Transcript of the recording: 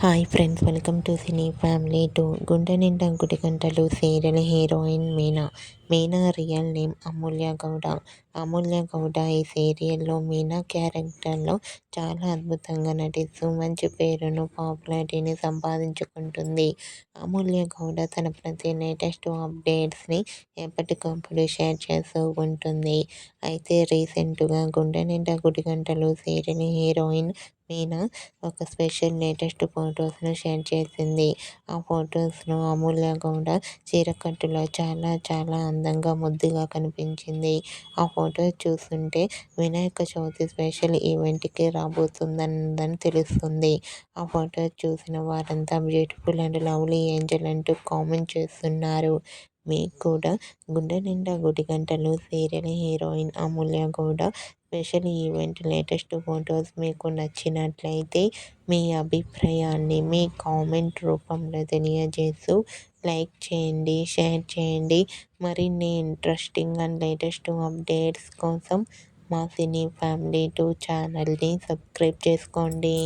Hi friends, welcome to cine family two. Gunde Ninda Gudi Gantalu serial heroine Meena. Meena real name Amulya Gowda. Amulya Gowda ఈ సీరియల్లో మీనా క్యారెక్టర్లో చాలా అద్భుతంగా నటిస్తూ మంచి పేరును, పాపులారిటీని సంపాదించుకుంటుంది. అమూల్య గౌడ తన ప్రతి లేటెస్ట్ అప్డేట్స్ని ఎప్పటికప్పుడు షేర్ చేస్తూ ఉంటుంది. అయితే రీసెంట్గా గుండె నిండా గుడి గంటలు సీరియల్ హీరోయిన్ మీనా ఒక స్పెషల్ లేటెస్ట్ ఫొటోస్ను షేర్ చేసింది. ఆ ఫొటోస్లో అమూల్య గౌడ చీరకట్టులో చాలా చాలా అందంగా ముద్దుగా కనిపించింది. ఆ ఫొటోస్ చూస్తుంటే వినాయక చవితి స్పెషల్ ఈవెంట్కి రాబోతుందని తెలుస్తుంది. ఆ ఫొటోస్ చూసిన వారంతా బ్యూటిఫుల్ అండ్ లవ్లీ ఏంజల్ అంటూ కామెంట్ చేస్తున్నారు. మీకు కూడా Gunde Ninda Gudi Gantalu serial heroine Amulya Gowda special event latest photos మీకు నచ్చినట్లయితే మీ అభిప్రాయాన్ని మీ కామెంట్ రూపంలో తెలియజేస్తూ లైక్ చేయండి, షేర్ చేయండి. మరిన్ని ఇంట్రెస్టింగ్ అండ్ లేటెస్ట్ అప్డేట్స్ కోసం మా సినీ ఫ్యామిలీ 2 ఛానల్ని సబ్స్క్రైబ్ చేసుకోండి.